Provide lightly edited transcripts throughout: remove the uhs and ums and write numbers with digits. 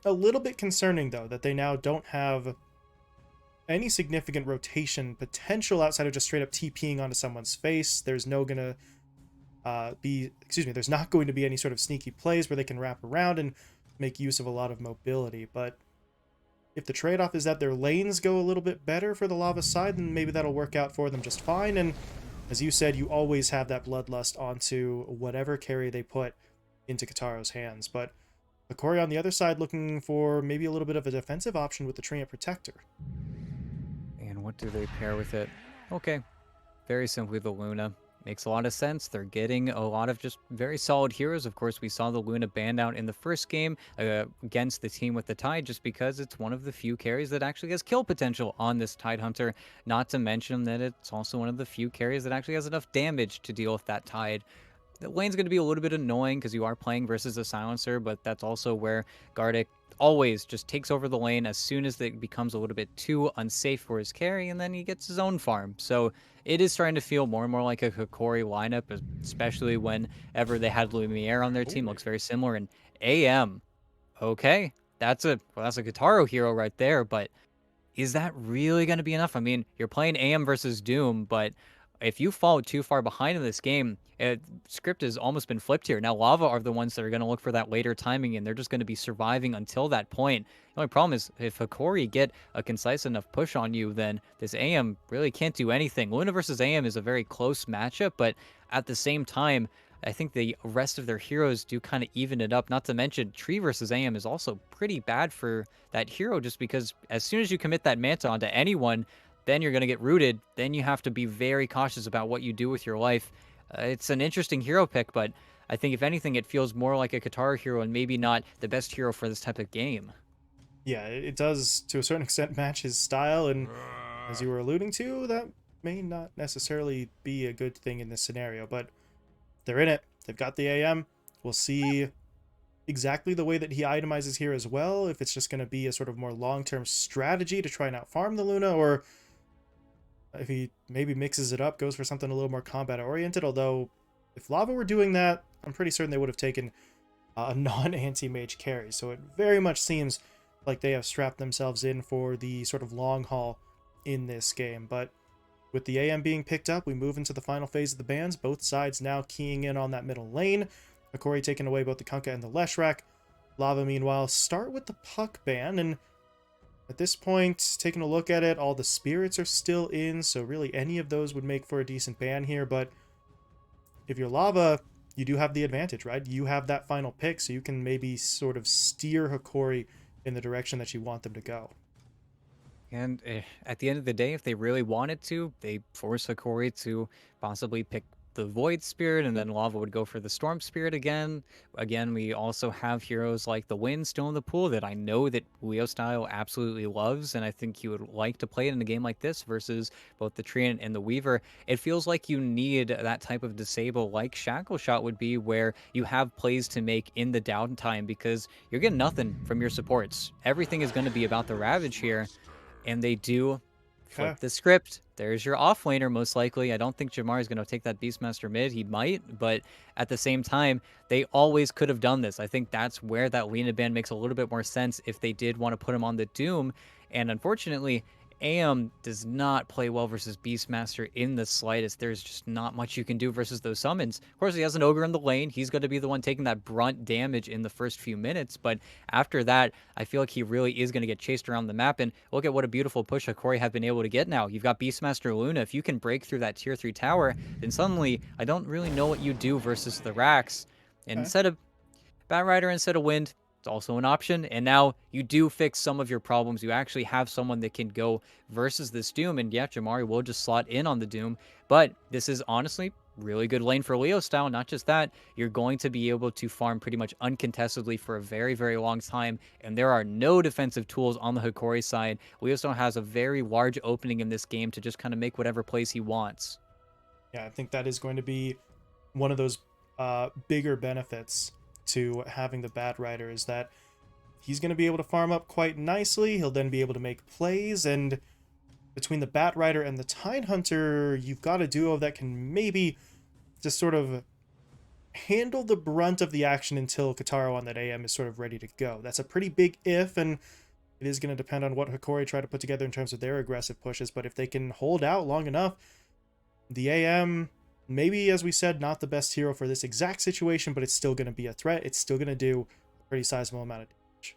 A little bit concerning, though, that they now don't have any significant rotation potential outside of just straight up TPing onto someone's face. There's no gonna there's not going to be any sort of sneaky plays where they can wrap around and make use of a lot of mobility. But if the trade-off is that their lanes go a little bit better for the lava side, then maybe that'll work out for them just fine. And as you said, you always have that bloodlust onto whatever carry they put into Kataro's hands. But Hokori on the other side looking for maybe a little bit of a defensive option with the Treant Protector. And what do they pair with it? Okay, very simply the Luna. Makes a lot of sense. They're getting a lot of just very solid heroes. Of course, we saw the Luna banned out in the first game against the team with the Tide just because it's one of the few carries that actually has kill potential on this Tide Hunter. Not to mention that it's also one of the few carries that actually has enough damage to deal with that Tide. The lane's going to be a little bit annoying because you are playing versus a silencer, but that's also where Gardic always just takes over the lane as soon as it becomes a little bit too unsafe for his carry, and then he gets his own farm. So it is starting to feel more and more like a Hokori lineup, especially whenever they had Lumiere on their team. Looks very similar. And AM, okay, that's a Guitaro hero right there, but is that really going to be enough? I mean, you're playing AM versus Doom, but if you fall too far behind in this game, script has almost been flipped here. Now, Lava are the ones that are going to look for that later timing, and they're just going to be surviving until that point. The only problem is if Hokori get a concise enough push on you, then this AM really can't do anything. Luna versus AM is a very close matchup, but at the same time, I think the rest of their heroes do kind of even it up. Not to mention, Tree versus AM is also pretty bad for that hero just because as soon as you commit that Manta onto anyone, then you're going to get rooted. Then you have to be very cautious about what you do with your life. It's an interesting hero pick, but I think if anything, it feels more like a Katara hero and maybe not the best hero for this type of game. Yeah, it does to a certain extent match his style, and as you were alluding to, that may not necessarily be a good thing in this scenario, but they're in it. They've got the AM. We'll see exactly the way that he itemizes here as well, if it's just going to be a sort of more long-term strategy to try and outfarm the Luna, or if he maybe mixes it up, goes for something a little more combat-oriented, although if Lava were doing that, I'm pretty certain they would have taken a non-anti-mage carry, so it very much seems like they have strapped themselves in for the sort of long haul in this game. But with the AM being picked up, we move into the final phase of the bans, both sides now keying in on that middle lane. Hokori taking away both the Kunkka and the Leshrac. Lava, meanwhile, start with the Puck ban, and at this point, taking a look at it, all the spirits are still in, so really any of those would make for a decent ban here, but if you're Lava, you do have the advantage, right? You have that final pick, so you can maybe sort of steer Hokori in the direction that you want them to go. And at the end of the day, if they really wanted to, they force Hokori to possibly pick the Void Spirit, and then Lava would go for the Storm Spirit again. Again, we also have heroes like the Wind still in the pool that I know that Leo Style absolutely loves, and I think he would like to play it in a game like this versus both the Treant and the Weaver. It feels like you need that type of disable like Shackle Shot would be, where you have plays to make in the downtime because you're getting nothing from your supports. Everything is going to be about the Ravage here, and they do Okay. flip the script. There's your offlaner, most likely. I don't think Jamar is going to take that Beastmaster mid. He might, but at the same time, they always could have done this. I think that's where that Lena ban makes a little bit more sense if they did want to put him on the Doom. And unfortunately, AM does not play well versus Beastmaster in the slightest. There's just not much you can do versus those summons. Of course, he has an Ogre in the lane. He's going to be the one taking that brunt damage in the first few minutes. But after that, I feel like he really is going to get chased around the map. And look at what a beautiful push Hokori have been able to get now. You've got Beastmaster Luna. If you can break through that tier 3 tower, then suddenly I don't really know what you do versus the Rax. And Okay. instead of Batrider instead of Wind, it's also an option. And now you do fix some of your problems. You actually have someone that can go versus this Doom. And yeah, Jamari will just slot in on the Doom. But this is honestly really good lane for Leo style. Not just that, you're going to be able to farm pretty much uncontestedly for a very, very long time. And there are no defensive tools on the Hokori side. Leo style has a very large opening in this game to just kind of make whatever plays he wants. Yeah, I think that is going to be one of those bigger benefits to having the Bat Rider, is that he's going to be able to farm up quite nicely. He'll then be able to make plays, and between the Bat Rider and the Tide Hunter, you've got a duo that can maybe just sort of handle the brunt of the action until Kataro on that AM is sort of ready to go. That's a pretty big if, and it is going to depend on what Hokori try to put together in terms of their aggressive pushes, but if they can hold out long enough, the AM, maybe, as we said, not the best hero for this exact situation, but it's still going to be a threat. It's still going to do a pretty sizable amount of damage.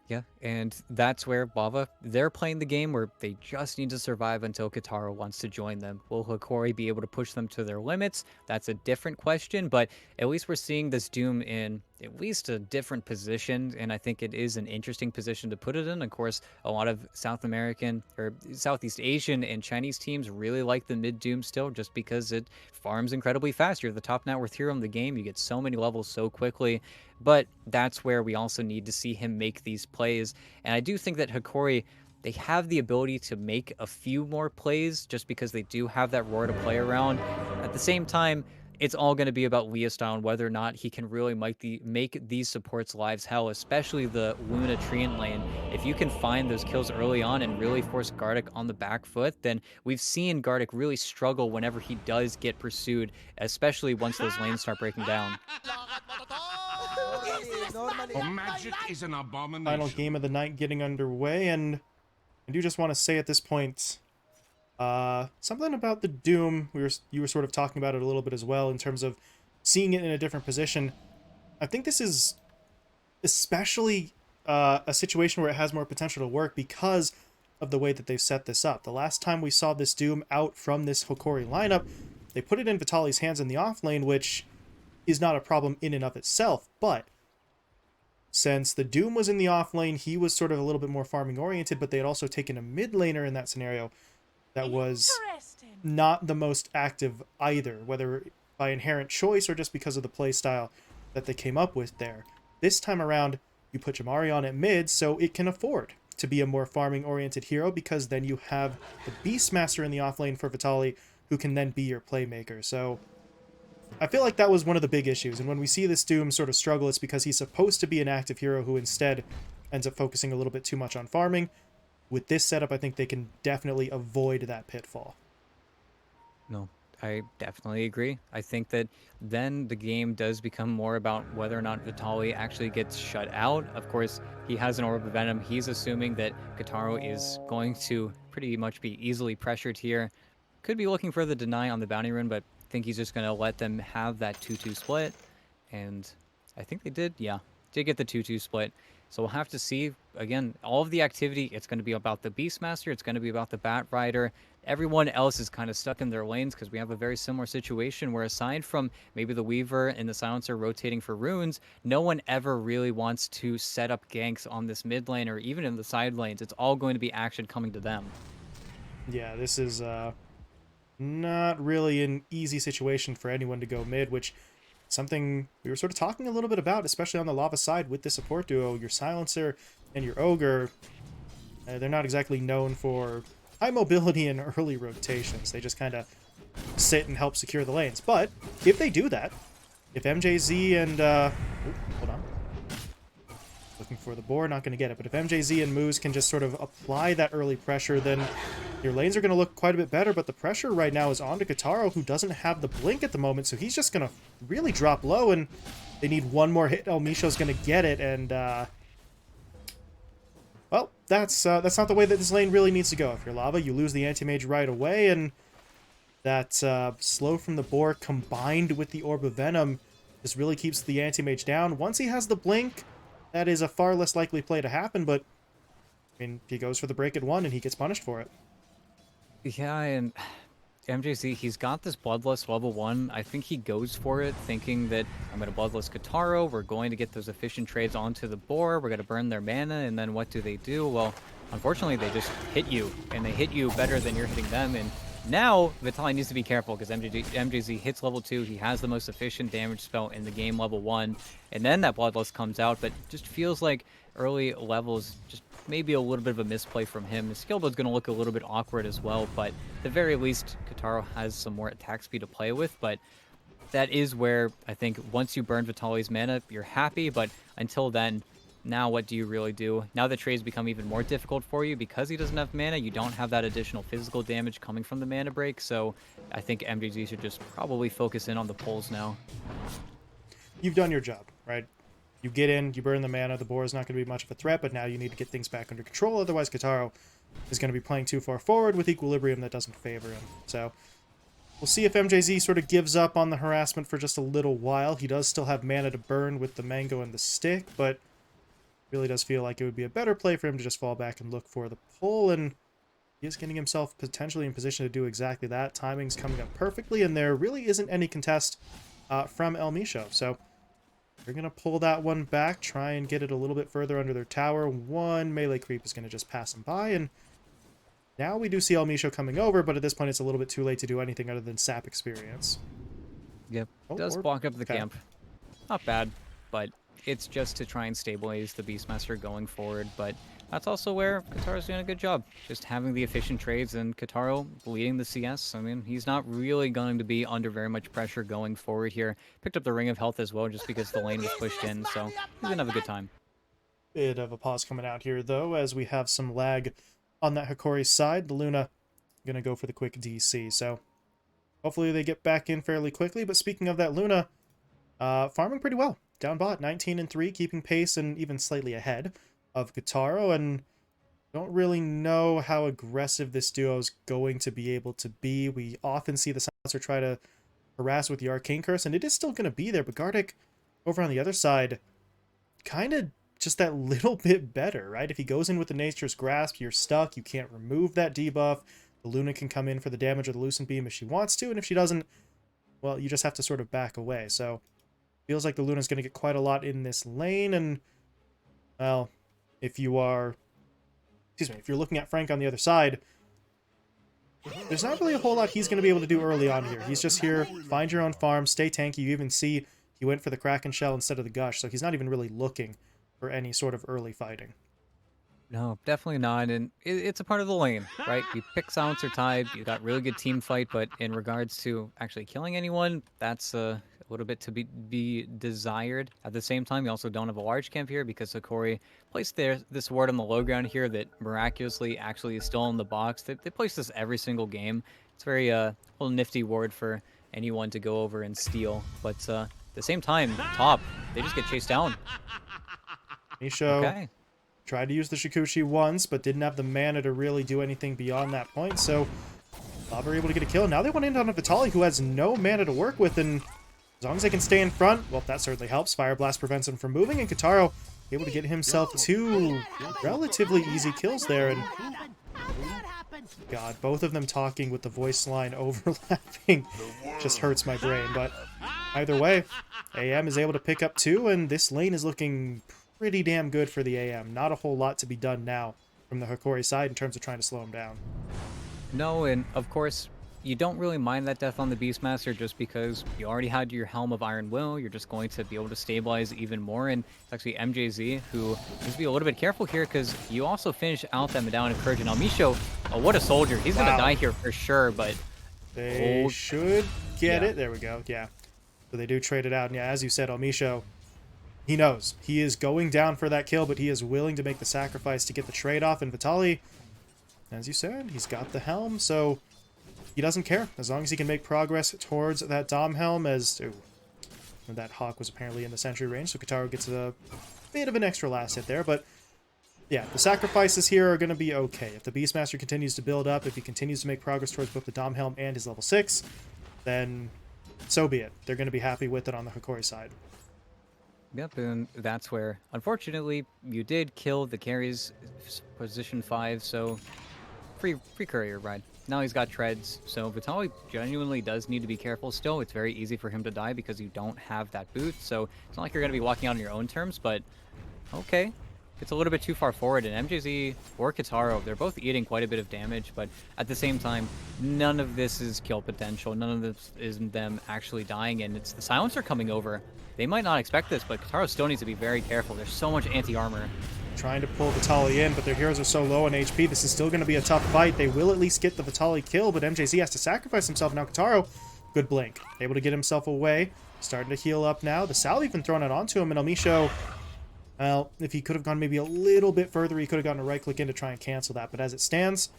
Yeah, and that's where Lava, they're playing the game where they just need to survive until Katara wants to join them. Will Hokori be able to push them to their limits? That's a different question, but at least we're seeing this Doom in at least a different position, and I think it is an interesting position to put it in. Of course, a lot of South American or Southeast Asian and Chinese teams really like the mid Doom still, just because it farms incredibly fast. You're the top net worth hero in the game. You get so many levels so quickly, but that's where we also need to see him make these plays. And I do think that Hokori, they have the ability to make a few more plays just because they do have that roar to play around. At the same time, it's all going to be about Leah style and whether or not he can really make these supports' lives hell, especially the Luna Treant lane. If you can find those kills early on and really force Gardic on the back foot, then we've seen Gardic really struggle whenever he does get pursued, especially once those lanes start breaking down. Magic is an abomination. Final game of the night getting underway, and I do just want to say at this point, something about the Doom. You were sort of talking about it a little bit as well in terms of seeing it in a different position. I think this is especially a situation where it has more potential to work because of the way that they've set this up. The last time we saw this Doom out from this Hokori lineup, they put it in Vitali's hands in the off lane, which is not a problem in and of itself, but since the Doom was in the off lane, he was sort of a little bit more farming oriented, but they had also taken a mid laner in that scenario that was not the most active either, whether by inherent choice or just because of the play style that they came up with there. This time around, you put Jamari on at mid, so it can afford to be a more farming oriented hero, because then you have the Beastmaster in the off lane for Vitali, who can then be your playmaker. So I feel like that was one of the big issues, and when we see this Doom sort of struggle, it's because he's supposed to be an active hero who instead ends up focusing a little bit too much on farming. With this setup, I think they can definitely avoid that pitfall. No, I definitely agree. I think that then the game does become more about whether or not Vitali actually gets shut out. Of course, he has an Orb of Venom. He's assuming that Kataro is going to pretty much be easily pressured here. Could be looking for the deny on the bounty rune, but I think he's just going to let them have that 2-2 split. And I think they did. Yeah, did get the 2-2 split. So we'll have to see. Again, all of the activity, it's going to be about the Beastmaster. It's going to be about the Bat Rider. Everyone else is kind of stuck in their lanes because we have a very similar situation where, aside from maybe the Weaver and the Silencer rotating for runes, no one ever really wants to set up ganks on this mid lane or even in the side lanes. It's all going to be action coming to them. Yeah, this is not really an easy situation for anyone to go mid, which something we were sort of talking a little bit about, especially on the Lava side with the support duo. Your Silencer and your Ogre, they're not exactly known for high mobility and early rotations. They just kind of sit and help secure the lanes. But if they do that, if MJZ and hold on, looking for the board, not going to get it, but if MJZ and Moose can just sort of apply that early pressure, then your lanes are going to look quite a bit better. But the pressure right now is on to Kataro, who doesn't have the blink at the moment, so he's just going to really drop low, and they need one more hit. El Misho's going to get it, and well, that's not the way that this lane really needs to go. If you're Lava, you lose the anti-mage right away, and that slow from the boar combined with the Orb of Venom just really keeps the anti-mage down. Once he has the blink, that is a far less likely play to happen, but I mean, he goes for the break at 1 and he gets punished for it. Yeah, and MJC, he's got this Bloodlust level 1. I think he goes for it, thinking that I'm going to Bloodlust Kataro, we're going to get those efficient trades onto the board, we're going to burn their mana, and then what do? Well, unfortunately, they just hit you, and they hit you better than you're hitting them, and now Vitali needs to be careful because MJZ hits level 2, he has the most efficient damage spell in the game, level 1, and then that Bloodlust comes out, but just feels like early levels just maybe a little bit of a misplay from him. The skill build's going to look a little bit awkward as well, but at the very least, Kataro has some more attack speed to play with, but that is where I think once you burn Vitali's mana, you're happy, but until then, now what do you really do? Now the trades become even more difficult for you because he doesn't have mana. You don't have that additional physical damage coming from the mana break, so I think MJZ should just probably focus in on the pulls now. You've done your job, right? You get in, you burn the mana, the boar is not going to be much of a threat, but now you need to get things back under control, otherwise Kotaro is going to be playing too far forward with equilibrium that doesn't favor him. So we'll see if MJZ sort of gives up on the harassment for just a little while. He does still have mana to burn with the mango and the stick, but really does feel like it would be a better play for him to just fall back and look for the pull, and he is getting himself potentially in position to do exactly that. Timing's coming up perfectly, and there really isn't any contest from El Micho. So they're going to pull that one back, try and get it a little bit further under their tower. One melee creep is going to just pass him by, and now we do see El Micho coming over, but at this point it's a little bit too late to do anything other than sap experience. Yep, Oh, does or- block up the okay. camp. Not bad, but it's just to try and stabilize the Beastmaster going forward, but that's also where Kotaro's doing a good job. Just having the efficient trades and Kotaro leading the CS. I mean, he's not really going to be under very much pressure going forward here. Picked up the Ring of Health as well just because the lane was pushed in, so he's going to have a good time. Bit of a pause coming out here, though, as we have some lag on that Hokori side. The Luna going to go for the quick DC, so hopefully they get back in fairly quickly. But speaking of that Luna, farming pretty well. Down bot, 19-3, keeping pace and even slightly ahead of Kotaro, and don't really know how aggressive this duo is going to be able to be. We often see the Silencer try to harass with the Arcane Curse, and it is still going to be there, but Gardic over on the other side, kind of just that little bit better, right? If he goes in with the Nature's Grasp, you're stuck, you can't remove that debuff. The Luna can come in for the damage of the Lucent Beam if she wants to, and if she doesn't, well, you just have to sort of back away. So feels like the Luna's going to get quite a lot in this lane, and, well, if you're looking at Frank on the other side, there's not really a whole lot he's going to be able to do early on here. He's just here, find your own farm, stay tanky. You even see he went for the Kraken Shell instead of the Gush, so he's not even really looking for any sort of early fighting. No, definitely not, and it's a part of the lane, right? You pick Silencer Tide, you got really good team fight, but in regards to actually killing anyone, that's a little bit to be desired. At the same time, you also don't have a large camp here because Hokori placed this ward on the low ground here that miraculously actually is still in the box. They place this every single game. It's very little nifty ward for anyone to go over and steal, but at the same time, top, they just get chased down. Micho Okay. tried to use the Shikushi once, but didn't have the mana to really do anything beyond that point, so Bob are able to get a kill. Now they want in on a Vitali who has no mana to work with, and as long as they can stay in front, well, that certainly helps. Fire Blast prevents him from moving, and Kotaro able to get himself two relatively easy kills there, and God, both of them talking with the voice line overlapping just hurts my brain, but either way, AM is able to pick up two, and this lane is looking pretty damn good for the AM. Not a whole lot to be done now from the Hokori side in terms of trying to slow him down. No, and of course, you don't really mind that death on the Beastmaster just because you already had your Helm of Iron Will. You're just going to be able to stabilize even more, and it's actually MJZ who needs to be a little bit careful here because you also finish out that Medallion of Courage, and El Micho, oh, what a soldier. He's going to die here for sure, but They should get it. There we go. Yeah. So they do trade it out, and yeah, as you said, El Micho, he knows. He is going down for that kill, but he is willing to make the sacrifice to get the trade off, and Vitali, as you said, he's got the helm, so he doesn't care as long as he can make progress towards that Dom helm. As that Hawk was apparently in the sentry range, so Kotaro gets a bit of an extra last hit there, but yeah, the sacrifices here are going to be okay. If the Beastmaster continues to build up, if he continues to make progress towards both the Dom helm and his level 6, then so be it. They're going to be happy with it on the Hokori side. yep, and that's where, unfortunately, you did kill the carry's position 5, so free courier ride. Now he's got treads, so Vitali genuinely does need to be careful still. It's very easy for him to die because you don't have that boot, so it's not like you're going to be walking out on your own terms, but okay. It's a little bit too far forward, and MJZ or Kotaro, they're both eating quite a bit of damage, but at the same time, none of this is kill potential. None of this is them actually dying, and it's the Silencer coming over. They might not expect this, but Kotaro still needs to be very careful. There's so much anti-armor. Trying to pull Vitali in, but their heroes are so low on HP. This is still going to be a tough fight. They will at least get the Vitali kill, but MJZ has to sacrifice himself. Now Kotaro, good blink. Able to get himself away. Starting to heal up now. The Sal even throwing it onto him, and El Micho, Well, if he could have gone maybe a little bit further, he could have gotten a right click in to try and cancel that. But as it stands,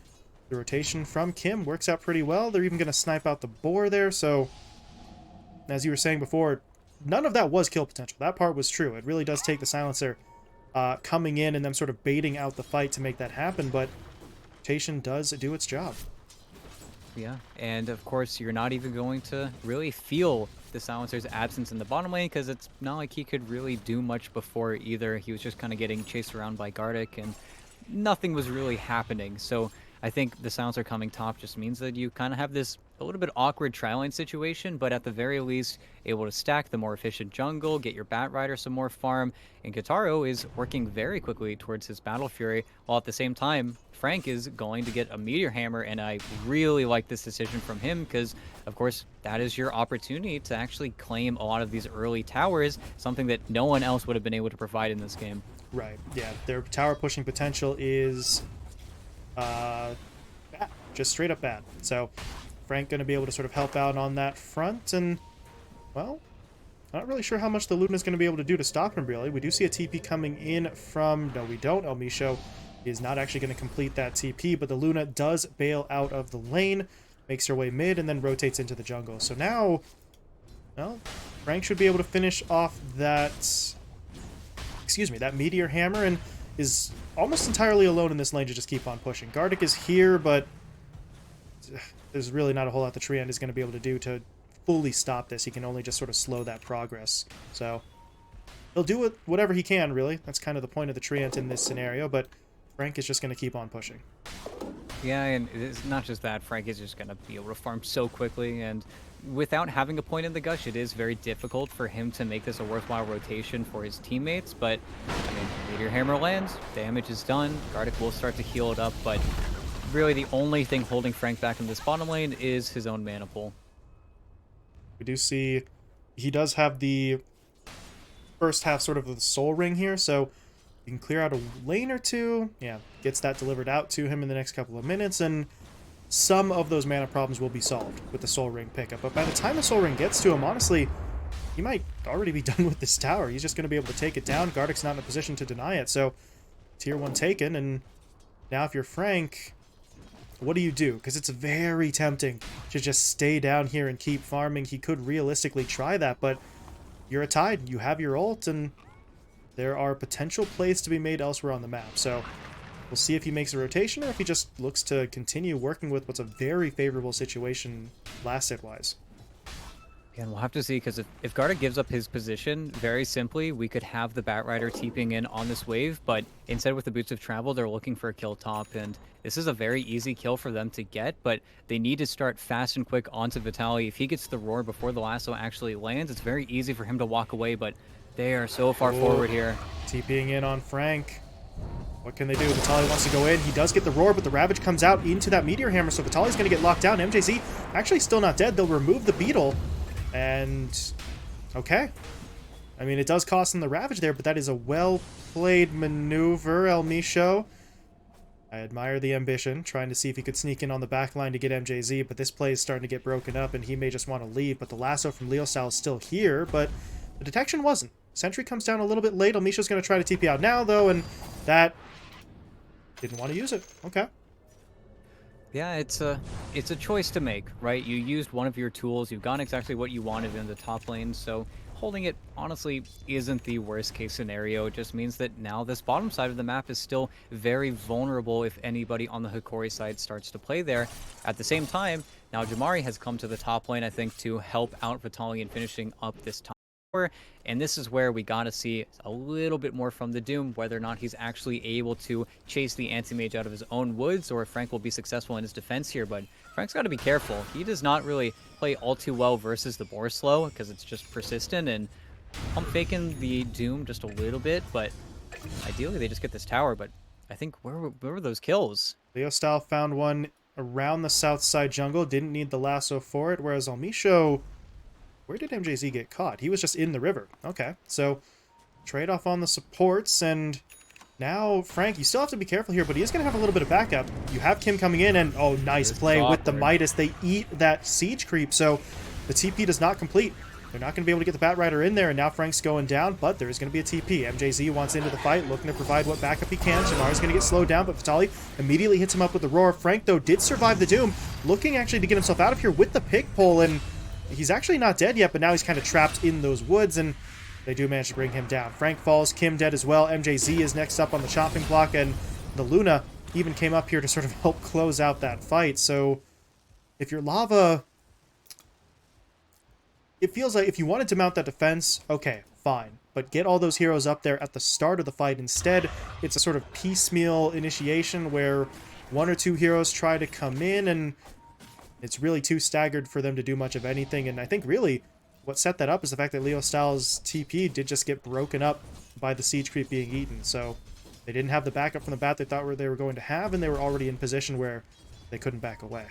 the rotation from Kim works out pretty well. They're even going to snipe out the boar there. So, as you were saying before, none of that was kill potential. That part was true. It really does take the silencer coming in and them sort of baiting out the fight to make that happen. But rotation does do its job. Yeah, and of course, you're not even going to really feel the silencer's absence in the bottom lane because it's not like he could really do much before either. He was just kind of getting chased around by Gardic and nothing was really happening. So I think the silencer coming top just means that you kind of have this a little bit awkward tri-lane situation, but at the very least, able to stack the more efficient jungle, get your Bat Rider some more farm, and Kitaro is working very quickly towards his Battle Fury, while at the same time, Frank is going to get a Meteor Hammer, and I really like this decision from him because, of course, that is your opportunity to actually claim a lot of these early towers, something that no one else would have been able to provide in this game. Right, yeah. Their tower pushing potential is bad. Just straight up bad. So Frank going to be able to sort of help out on that front, and, well, not really sure how much the Luna's going to be able to do to stop him, really. We do see a TP coming in from... No, we don't. El Misho is not actually going to complete that TP, but the Luna does bail out of the lane, makes her way mid, and then rotates into the jungle. So now, well, Frank should be able to finish off that... Excuse me, that Meteor Hammer, and is almost entirely alone in this lane to just keep on pushing. Gardic is here, but there's really not a whole lot the Treant is going to be able to do to fully stop this. He can only just sort of slow that progress. So he'll do it whatever he can, really. That's kind of the point of the Treant in this scenario, but Frank is just going to keep on pushing. Yeah, and it's not just that. Frank is just going to be able to farm so quickly, and without having a point in the Gush, it is very difficult for him to make this a worthwhile rotation for his teammates, but, I mean, Meteor Hammer lands, damage is done, Gardic will start to heal it up, but really the only thing holding Frank back in this bottom lane is his own mana pool. We do see he does have the first half sort of the soul ring here, so you can clear out a lane or two. Yeah, gets that delivered out to him in the next couple of minutes, and some of those mana problems will be solved with the soul ring pickup. But by the time the soul ring gets to him, honestly, he might already be done with this tower. He's just going to be able to take it down. Gardic's not in a position to deny it, so tier 1 taken, and now if you're Frank, what do you do? Because it's very tempting to just stay down here and keep farming. He could realistically try that, but you're a Tide. You have your ult, and there are potential plays to be made elsewhere on the map. So we'll see if he makes a rotation or if he just looks to continue working with what's a very favorable situation last hit-wise. And we'll have to see, because if Gardic gives up his position, very simply, we could have the Bat Rider TPing in on this wave, but instead with the Boots of Travel, they're looking for a kill top, and this is a very easy kill for them to get, but they need to start fast and quick onto Vitaly. If he gets the roar before the lasso actually lands, it's very easy for him to walk away, but they are so far forward here. TPing in on Frank. What can they do? Vitaly wants to go in. He does get the roar, but the Ravage comes out into that Meteor Hammer, so Vitaly's going to get locked down. MJZ actually still not dead. They'll remove the Beetle. And, okay. I mean, it does cost them the Ravage there, but that is a well-played maneuver, El Misho. I admire the ambition, trying to see if he could sneak in on the back line to get MJZ, but this play is starting to get broken up, and he may just want to leave. But the lasso from Leosal is still here, but the detection wasn't. Sentry comes down a little bit late. El Misho's going to try to TP out now, though, and that didn't want to use it. Okay. Yeah, it's a choice to make, right? You used one of your tools, you've gotten exactly what you wanted in the top lane, so holding it honestly isn't the worst case scenario. It just means that now this bottom side of the map is still very vulnerable if anybody on the Hokori side starts to play there. At the same time, now Jamari has come to the top lane, I think, to help out Vitaly in finishing up this top. And this is where we gotta see a little bit more from the Doom, whether or not he's actually able to chase the anti-mage out of his own woods, or if Frank will be successful in his defense here. But Frank's got to be careful. He does not really play all too well versus the Boar Slow, because it's just persistent, and I'm faking the Doom just a little bit, but ideally they just get this tower. But I think, where were those kills? Leostal found one around the south side jungle, didn't need the lasso for it, whereas El Misho... Where did MJZ get caught? He was just in the river. Okay, so trade-off on the supports, and now, Frank, you still have to be careful here, but he is going to have a little bit of backup. You have Kim coming in, and, oh, nice play with the Midas. They eat that siege creep, so the TP does not complete. They're not going to be able to get the Batrider in there, and now Frank's going down, but there is going to be a TP. MJZ wants into the fight, looking to provide what backup he can. Jamari's going to get slowed down, but Vitaly immediately hits him up with the Roar. Frank, though, did survive the Doom, looking actually to get himself out of here with the pick pole, and he's actually not dead yet, but now he's kind of trapped in those woods, and they do manage to bring him down. Frank falls, Kim dead as well. MJZ is next up on the chopping block, and the Luna even came up here to sort of help close out that fight. So if you're Lava, it feels like if you wanted to mount that defense, okay, fine. But get all those heroes up there at the start of the fight. Instead, it's a sort of piecemeal initiation where one or two heroes try to come in, and it's really too staggered for them to do much of anything. And I think really what set that up is the fact that Leo Styles' TP did just get broken up by the siege creep being eaten. So they didn't have the backup from the bat they thought they were going to have, and they were already in position where they couldn't back away.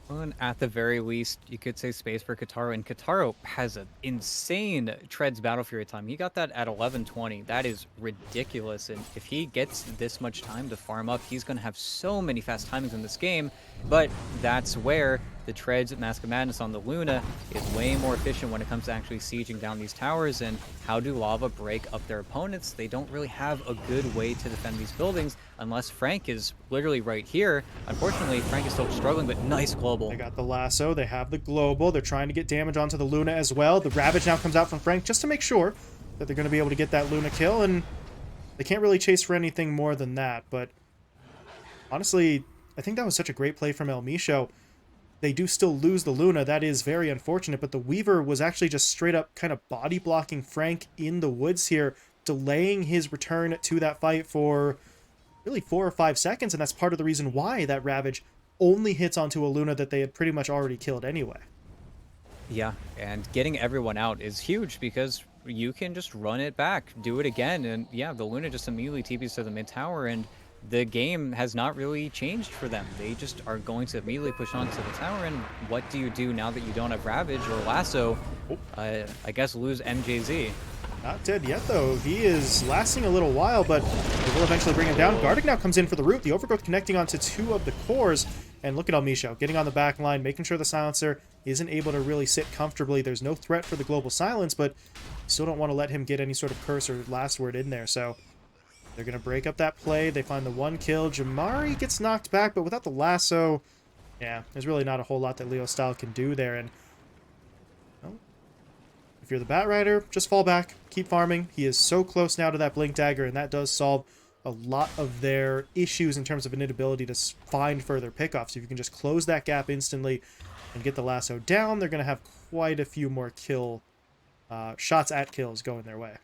Well, and at the very least, you could say space for Kataro, and Kataro has an insane Treads Battle Fury time. He got that at 11:20. That is ridiculous, and if he gets this much time to farm up, he's going to have so many fast timings in this game, but that's where the Treads Mask of Madness on the Luna is way more efficient when it comes to actually sieging down these towers. And how do Lava break up their opponents? They don't really have a good way to defend these buildings unless Frank is literally right here. Unfortunately, Frank is still struggling, but nice global. They got the lasso, they have the global, they're trying to get damage onto the Luna as well. The Ravage now comes out from Frank just to make sure that they're going to be able to get that Luna kill, and they can't really chase for anything more than that. But honestly, I think that was such a great play from El Misho. They do still lose the Luna. That is very unfortunate, but the Weaver was actually just straight up kind of body blocking Frank in the woods here, delaying his return to that fight for really 4 or 5 seconds, and that's part of the reason why that Ravage only hits onto a Luna that they had pretty much already killed anyway. Yeah, and getting everyone out is huge because you can just run it back, do it again, and yeah, the Luna just immediately TPs to the mid tower, and the game has not really changed for them. They just are going to immediately push on to the tower, and what do you do now that you don't have Ravage or Lasso? I guess lose MJZ. Not dead yet, though. He is lasting a little while, but it will eventually bring him down. Gardic now comes in for the root. The Overgrowth connecting onto 2 of the cores. And look at El Misho getting on the back line, making sure the Silencer isn't able to really sit comfortably. There's no threat for the Global Silence, but still don't want to let him get any sort of curse or last word in there. So they're going to break up that play. They find the 1 kill. Jamari gets knocked back, but without the lasso, yeah, there's really not a whole lot that Leo Style can do there. And well, if you're the Batrider, just fall back, keep farming. He is so close now to that Blink Dagger, and that does solve a lot of their issues in terms of an inability to find further pickoffs. If you can just close that gap instantly and get the lasso down, they're going to have quite a few more shots at kills going their way.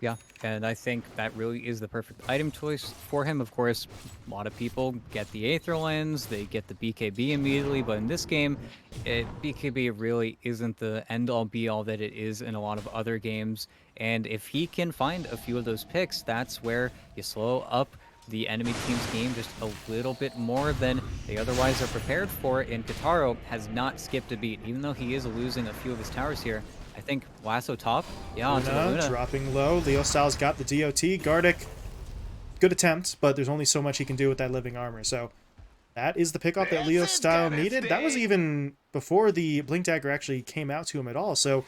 Yeah, and I think that really is the perfect item choice for him. Of course, a lot of people get the Aether Lens, they get the BKB immediately, but in this game, BKB really isn't the end-all be-all that it is in a lot of other games. And if he can find a few of those picks, that's where you slow up the enemy team's game just a little bit more than they otherwise are prepared for. And Kataro has not skipped a beat, even though he is losing a few of his towers here. I think Lasso top. Yeah, onto the Luna. Dropping low. Leo Styles got the DOT. Gardic, good attempt, but there's only so much he can do with that living armor. So that is the pickoff that Leo Style needed. That was even before the Blink Dagger actually came out to him at all. So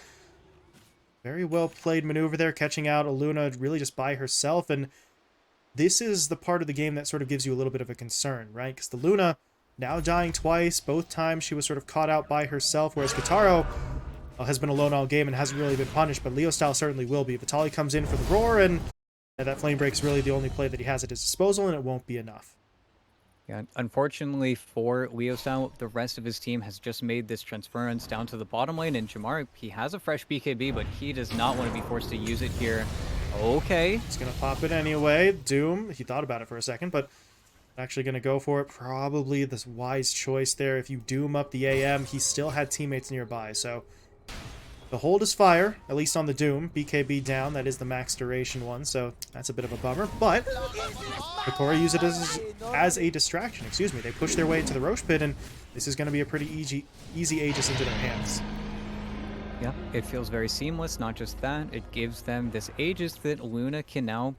very well played maneuver there, catching out a Luna really just by herself. And this is the part of the game that sort of gives you a little bit of a concern, right? Because the Luna now dying twice. Both times she was sort of caught out by herself, whereas Kataro has been alone all game and hasn't really been punished, but Leo Style certainly will be. Vitaly comes in for the Roar, and that Flame Break is really the only play that he has at his disposal, and it won't be enough. Yeah, unfortunately for Leo Style, the rest of his team has just made this transference down to the bottom lane, and Jamar, he has a fresh BKB, but he does not want to be forced to use it here. Okay. He's going to pop it anyway. Doom, he thought about it for a second, but actually going to go for it. Probably the wise choice there. If you Doom up the AM, he still had teammates nearby, so the hold is fire, at least on the Doom. BKB down, that is the max duration one, so that's a bit of a bummer. But Hokori use it as a distraction. Excuse me. They push their way into the Roche Pit, and this is going to be a pretty easy Aegis into their hands. Yeah, it feels very seamless. Not just that, it gives them this Aegis that Luna can now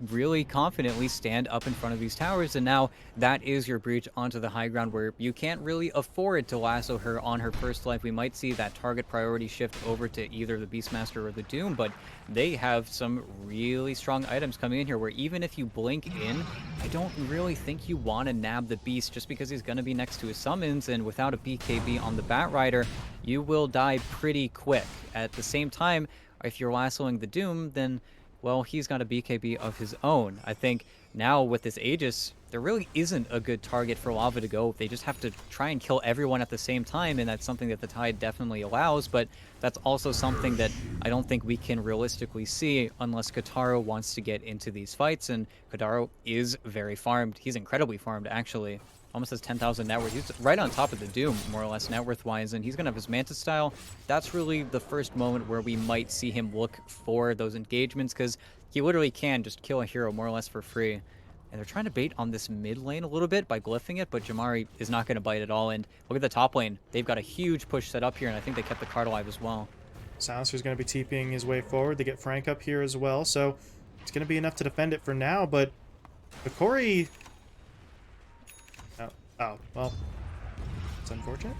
really confidently stand up in front of these towers, and now that is your breach onto the high ground where you can't really afford to lasso her on her first life. We might see that target priority shift over to either the Beastmaster or the Doom, but they have some really strong items coming in here where even if you blink in, I don't really think you want to nab the Beast just because he's going to be next to his summons, and without a BKB on the Bat Rider, you will die pretty quick. At the same time, if you're lassoing the Doom, then well, he's got a BKB of his own. I think now with this Aegis, there really isn't a good target for Lava to go. They just have to try and kill everyone at the same time, and that's something that the Tide definitely allows, but that's also something that I don't think we can realistically see unless Kotaro wants to get into these fights, and Kotaro is very farmed. He's incredibly farmed, actually. Almost has 10,000 net worth. He's right on top of the Doom, more or less, net worth-wise, and he's going to have his Manta style. That's really the first moment where we might see him look for those engagements, because he literally can just kill a hero more or less for free. And they're trying to bait on this mid lane a little bit by glyphing it, but Jamari is not going to bite at all. And look at the top lane. They've got a huge push set up here, and I think they kept the card alive as well. Silencer's going to be TPing his way forward. They get Frank up here as well, so it's going to be enough to defend it for now, but Hokori... Oh, well, it's unfortunate.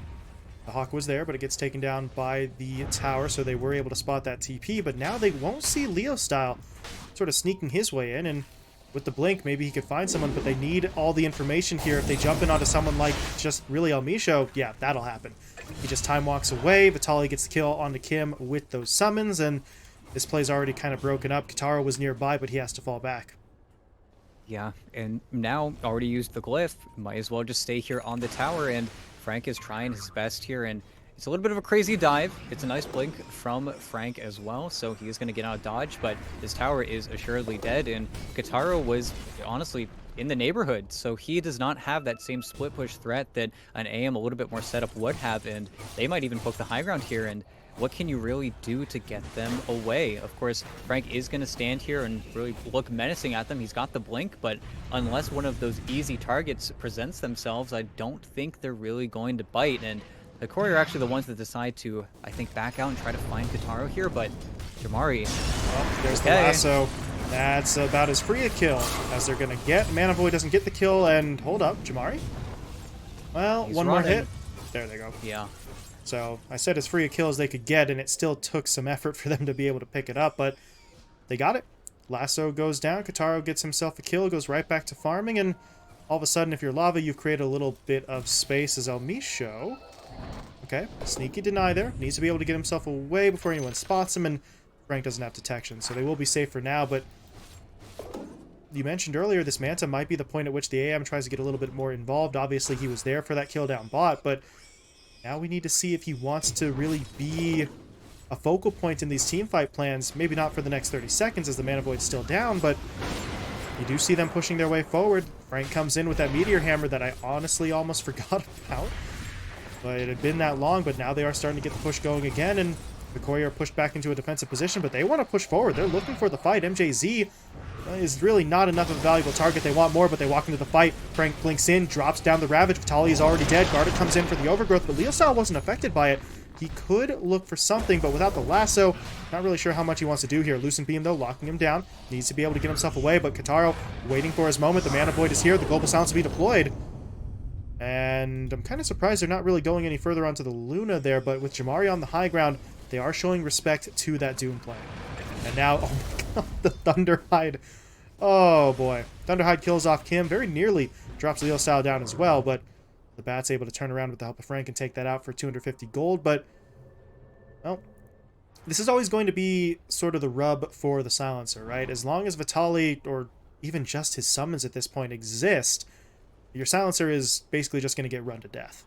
The Hawk was there, but it gets taken down by the tower, so they were able to spot that TP, but now they won't see Leo style sort of sneaking his way in, and with the blink, maybe he could find someone, but they need all the information here. If they jump in onto someone like just really El Misho, yeah, that'll happen. He just time walks away, Vitaly gets the kill onto Kim with those summons, and this play's already kind of broken up. Kotaro was nearby, but he has to fall back. Yeah, and now already used the glyph, might as well just stay here on the tower, and Frank is trying his best here, and it's a little bit of a crazy dive. It's a nice blink from Frank as well, so he is going to get out of dodge, but his tower is assuredly dead, and Kotaro was honestly in the neighborhood, so he does not have that same split push threat that an AM a little bit more setup would have, and they might even poke the high ground here, and what can you really do to get them away? Of course, Frank is going to stand here and really look menacing at them. He's got the blink, but unless one of those easy targets presents themselves, I don't think they're really going to bite. And the Hokori are actually the ones that decide to, I think, back out and try to find Kotaro here, but Jamari... Well, there's the lasso. That's about as free a kill as they're going to get. Mana Void doesn't get the kill, and hold up, Jamari? Well, He's one running. more hit. There they go. Yeah. So I said as free a kill as they could get, and it still took some effort for them to be able to pick it up, but they got it. Lasso goes down, Kotaro gets himself a kill, goes right back to farming, and all of a sudden, if you're Lava, you've created a little bit of space as El Misho. Okay, sneaky deny there. Needs to be able to get himself away before anyone spots him, and Frank doesn't have detection, so they will be safe for now, but you mentioned earlier this Manta might be the point at which the AM tries to get a little bit more involved. Obviously, he was there for that kill down bot, but now we need to see if he wants to really be a focal point in these teamfight plans. Maybe not for the next 30 seconds as the Mana Void's still down, but you do see them pushing their way forward. Frank comes in with that Meteor Hammer that I honestly almost forgot about. But it had been that long, but now they are starting to get the push going again, and the Hokori are pushed back into a defensive position, but they want to push forward. They're looking for the fight. MJZ is really not enough of a valuable target. They want more, but they walk into the fight. Frank blinks in, drops down the Ravage. Vitaly is already dead. Garda comes in for the Overgrowth, but Leostyle wasn't affected by it. He could look for something, but without the lasso, not really sure how much he wants to do here. Lucent Beam, though, locking him down. Needs to be able to get himself away, but Kotaro waiting for his moment. The Mana Void is here. The Global Silence will be deployed. And I'm kind of surprised they're not really going any further onto the Luna there, but with Jamari on the high ground, they are showing respect to that Doom plan. And now, oh my god, the Thunderhide. Oh boy. Thunderhide kills off Kim, very nearly drops Leo Style down as well, but the Bat's able to turn around with the help of Frank and take that out for 250 gold, but, well, this is always going to be sort of the rub for the Silencer, right? As long as Vitaly, or even just his summons at this point, exist, your Silencer is basically just going to get run to death.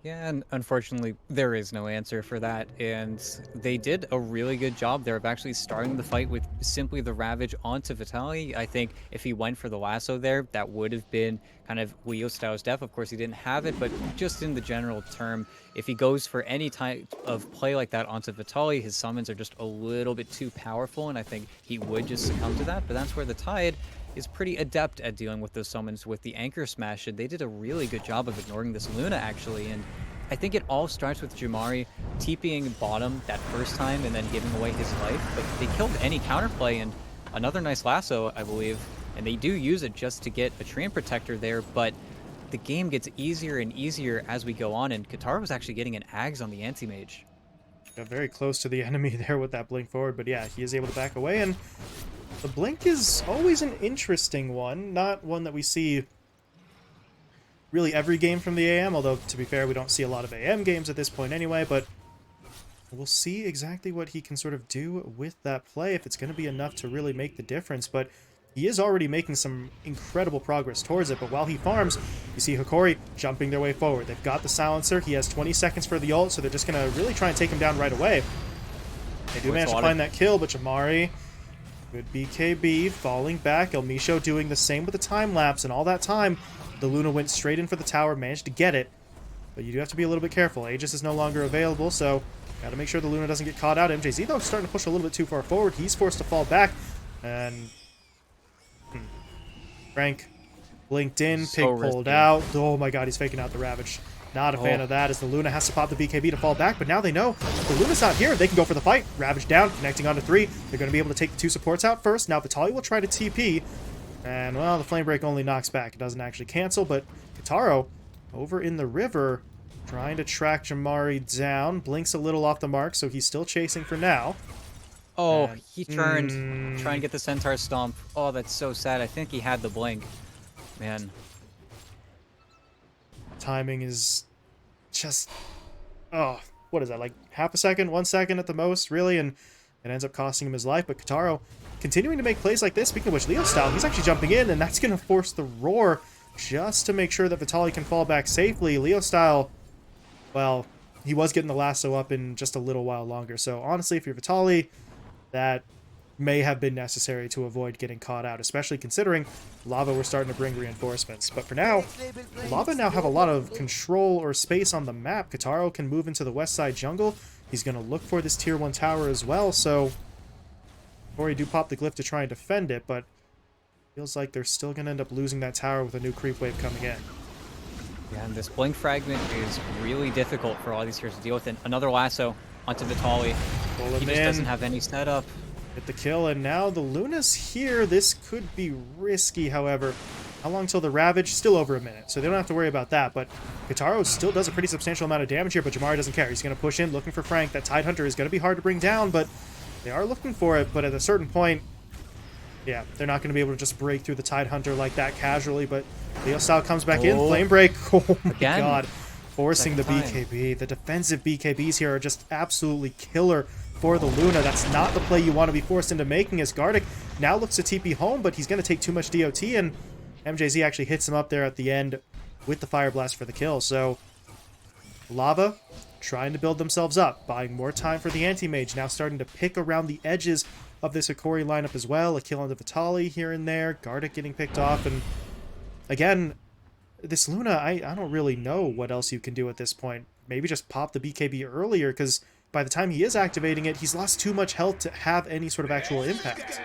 Yeah, and unfortunately, there is no answer for that, and they did a really good job there of actually starting the fight with simply the Ravage onto Vitaly. I think if he went for the lasso there, that would have been kind of Leo Styles' death. Of course, he didn't have it, but just in the general term, if he goes for any type of play like that onto Vitaly, his summons are just a little bit too powerful, and I think he would just succumb to that, but that's where the Tide is pretty adept at dealing with those summons with the Anchor Smash, and they did a really good job of ignoring this Luna, actually, and I think it all starts with Jamari TPing bottom that first time and then giving away his life, but they killed any counterplay, and Another nice lasso, I believe. And they do use it just to get a Treant Protector there, but the game gets easier and easier as we go on, and Katara was actually getting an Ags on the Anti-Mage. Got very close to the enemy there with that blink forward, but yeah, he is able to back away, and the blink is always an interesting one. Not one that we see really every game from the AM, although, to be fair, we don't see a lot of AM games at this point anyway, but we'll see exactly what he can sort of do with that play, if it's going to be enough to really make the difference, but he is already making some incredible progress towards it, but while he farms, you see Hokori jumping their way forward. They've got the silencer, he has 20 seconds for the ult, so they're just going to really try and take him down right away. They do manage to find that kill, but Jamari, good BKB, falling back, El Misho doing the same with the time-lapse, and all that time, the Luna went straight in for the tower, managed to get it, but you do have to be a little bit careful. Aegis is no longer available, so gotta make sure the Luna doesn't get caught out. MJZ, though, starting to push a little bit too far forward. He's forced to fall back, and Frank blinked in, So pig pulled risky. out. Oh my god, he's faking out the Ravage. Not a fan of that, as the Luna has to pop the BKB to fall back, but now they know the Luna's not here. They can go for the fight. Ravage down, connecting onto 3. They're going to be able to take the 2 supports out first. Now Vitaly will try to TP, and, well, the Flame Break only knocks back. It doesn't actually cancel, but Kataro over in the river trying to track Jamari down. Blinks a little off the mark, so he's still chasing for now. Oh, And- he turned, trying to get the Centaur Stomp. Oh, that's so sad. I think he had the blink. Man. Timing is just, oh, what is that, like half a second, 1 second at the most, really, and it ends up costing him his life. But Kataro continuing to make plays like this. Speaking of which, Leo style, he's actually jumping in, and that's going to force the roar just to make sure that Vitaly can fall back safely. Leo style, well, he was getting the lasso up in just a little while longer, so honestly, if you're Vitaly, that may have been necessary to avoid getting caught out, especially considering Lava were starting to bring reinforcements. But for now, Lava now have a lot of control or space on the map. Kataro can move into the west side jungle. He's going to look for this tier 1 tower as well, so Hokori do pop the glyph to try and defend it, but feels like they're still going to end up losing that tower with a new creep wave coming in. Yeah, and this blink fragment is really difficult for all these heroes to deal with. And another lasso onto Vitaly. Pull He him just in. doesn't have any setup. Get the kill, and now the Luna's here. This could be risky, however. How long till the Ravage? Still over a minute, so they don't have to worry about that. But Kataro still does a pretty substantial amount of damage here, but Jamari doesn't care. He's going to push in, looking for Frank. That Tidehunter is going to be hard to bring down, but they are looking for it. But at a certain point, yeah, they're not going to be able to just break through the Tidehunter like that casually. But Leo Style comes back in. Flame Break. Oh my Again. god. Forcing the Second time. BKB. The defensive BKBs here are just absolutely killer for the Luna. That's not the play you want to be forced into making, as Gardic now looks to TP home, but he's going to take too much DOT, and MJZ actually hits him up there at the end with the Fire Blast for the kill. So Lava trying to build themselves up, buying more time for the Anti-Mage, now starting to pick around the edges of this Hokori lineup as well. A kill on the Vitaly here and there, Gardic getting picked off, and again, this Luna, I don't really know what else you can do at this point. Maybe just pop the BKB earlier, because by the time he is activating it, he's lost too much health to have any sort of actual impact.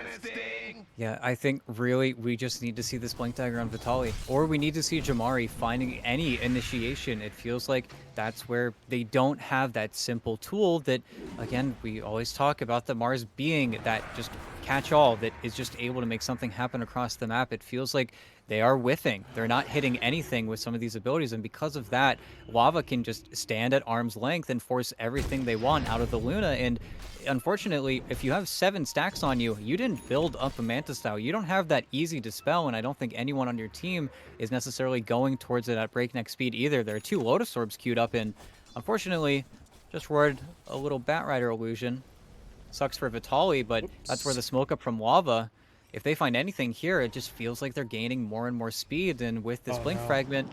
Yeah, I think really we just need to see this blink dagger on Vitaly, or we need to see Jamari finding any initiation. It feels like that's where they don't have that simple tool that, again, we always talk about the Mars being that just catch-all that is just able to make something happen across the map. It feels like they are whiffing. They're not hitting anything with some of these abilities, and because of that, Lava can just stand at arm's length and force everything they want out of the Luna. And unfortunately, if you have 7 stacks on you, you didn't build up a Manta style. You don't have that easy dispel, and I don't think anyone on your team is necessarily going towards it at breakneck speed either. There are 2 Lotus Orbs queued up, and unfortunately, just ward a little Batrider illusion. Sucks for Vitaly, but that's where the smoke up from Lava. If they find anything here, it just feels like they're gaining more and more speed, and with this blink fragment,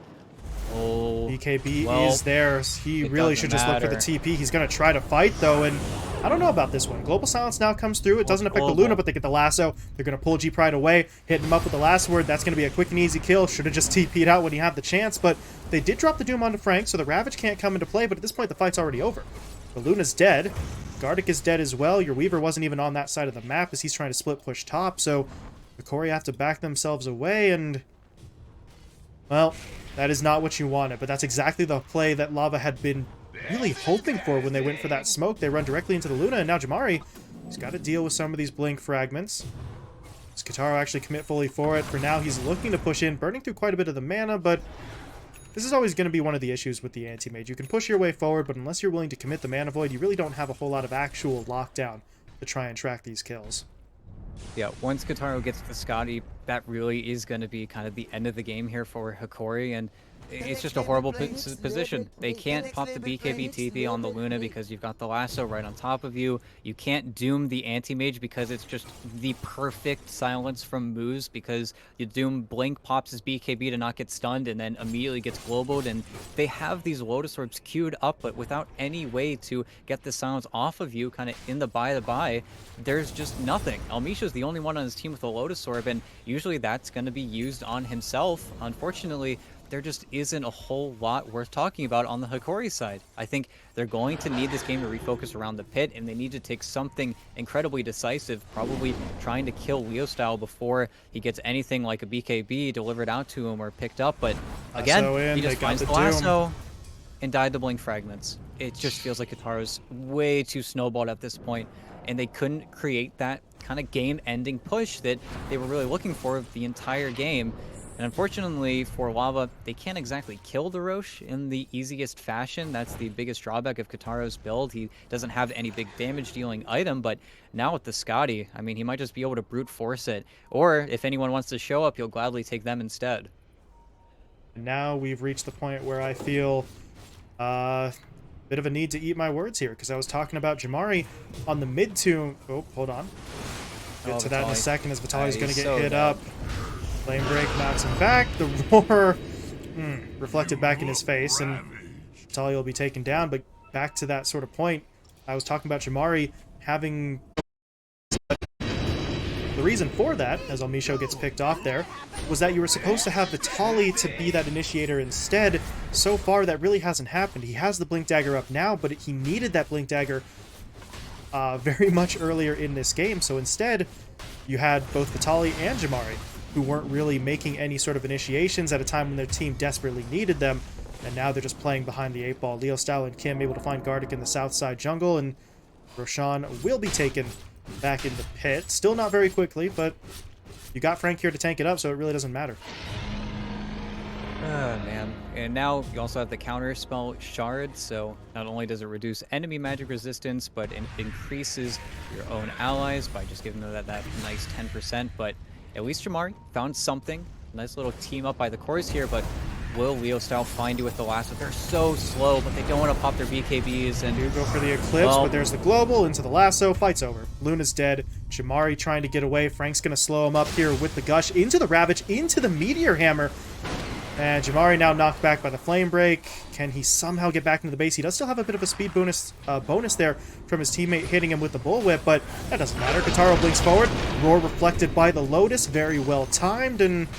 BKB well, is there. He it really doesn't should just look for the matter. TP. He's going to try to fight, though, and I don't know about this one. Global Silence now comes through. It doesn't affect the Global. Luna, but they get the lasso. They're going to pull G-Pride away, hit him up with the last word. That's going to be a quick and easy kill. Should have just TP'd out when he had the chance, but they did drop the Doom onto Frank, so the Ravage can't come into play, but at this point, the fight's already over. The Luna's dead. Gardic is dead as well. Your Weaver wasn't even on that side of the map as he's trying to split push top, so Hokori have to back themselves away, and well, that is not what you wanted, but that's exactly the play that Lava had been really hoping for when they went for that smoke. They run directly into the Luna, and now Jamari has got to deal with some of these blink fragments. Kataro actually commit fully for it? For now, he's looking to push in, burning through quite a bit of the mana, but this is always going to be one of the issues with the anti-mage. You can push your way forward, but unless you're willing to commit the mana void, you really don't have a whole lot of actual lockdown to try and track these kills. Yeah, once Kataro gets the Scotty, that really is going to be kind of the end of the game here for Hokori, and it's just a horrible position. They can't pop the BKB TP on the Luna because you've got the lasso right on top of you. You can't doom the anti-mage because it's just the perfect silence from Moose, because you doom Blink pops his BKB to not get stunned and then immediately gets globaled, and they have these Lotus Orbs queued up, but without any way to get the silence off of you kind of in the by, there's just nothing. Almisha's the only one on his team with a Lotus Orb, and usually that's going to be used on himself. Unfortunately, there just isn't a whole lot worth talking about on the Hokori side. I think they're going to need this game to refocus around the pit, and they need to take something incredibly decisive, probably trying to kill Leo style before he gets anything like a BKB delivered out to him or picked up. But again, he just finds the lasso and died to Blink fragments. It just feels like Kataro's way too snowballed at this point, and they couldn't create that kind of game-ending push that they were really looking for the entire game. And unfortunately for Lava, they can't exactly kill the Roche in the easiest fashion. That's the biggest drawback of Kataro's build. He doesn't have any big damage dealing item, but now with the Scotty, I mean, he might just be able to brute force it. Or if anyone wants to show up, he'll gladly take them instead. Now we've reached the point where I feel a bit of a need to eat my words here, because I was talking about Jamari on the mid to... Oh, hold on. Get to that in a second, as Vitali's going to get hit up. Flame Break knocks him back. The roar reflected back in his face, and Vitalia will be taken down. But back to that sort of point, I was talking about Jamari having... The reason for that, as Almisho gets picked off there, was that you were supposed to have Vitali to be that initiator instead. So far, that really hasn't happened. He has the Blink Dagger up now, but he needed that Blink Dagger very much earlier in this game. So instead, you had both Vitali and Jamari, who weren't really making any sort of initiations at a time when their team desperately needed them, and now they're just playing behind the 8-ball. Leo Style and Kim able to find Gardic in the south side jungle, and Roshan will be taken back in the pit. Still not very quickly, but you got Frank here to tank it up, so it really doesn't matter. Man. And now you also have the counter spell Shard, so not only does it reduce enemy magic resistance, but it increases your own allies by just giving them that nice 10%, but at least Jamari found something. Nice little team up by the cores here, but will Leo Style find you with the lasso? They're so slow, but they don't want to pop their BKBs. And do go for the Eclipse, but there's the global into the lasso. Fight's over. Luna's dead. Jamari trying to get away. Frank's going to slow him up here with the Gush into the Ravage, into the Meteor Hammer. And Jamari now knocked back by the Flame Break. Can he somehow get back into the base? He does still have a bit of a speed bonus there from his teammate hitting him with the Bullwhip, but that doesn't matter. Kataro blinks forward. Roar reflected by the Lotus. Very well timed. And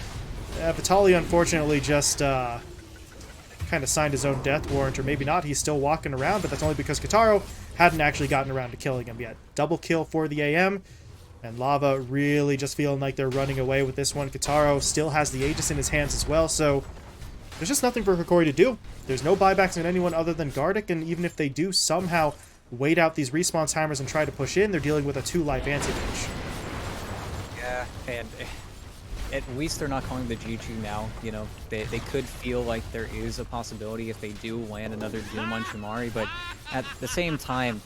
Vitali, unfortunately, just kind of signed his own death warrant, or maybe not. He's still walking around, but that's only because Kataro hadn't actually gotten around to killing him yet. Double kill for the AM. And Lava really just feeling like they're running away with this one. Kataro still has the Aegis in his hands as well, so there's just nothing for Hokori to do. There's no buybacks on anyone other than Gardic, and even if they do somehow wait out these respawn timers and try to push in, they're dealing with a 2-life anti-mage. Yeah, and at least they're not calling the GG now. You know, they could feel like there is a possibility if they do land another Doom on Jamari, but at the same time,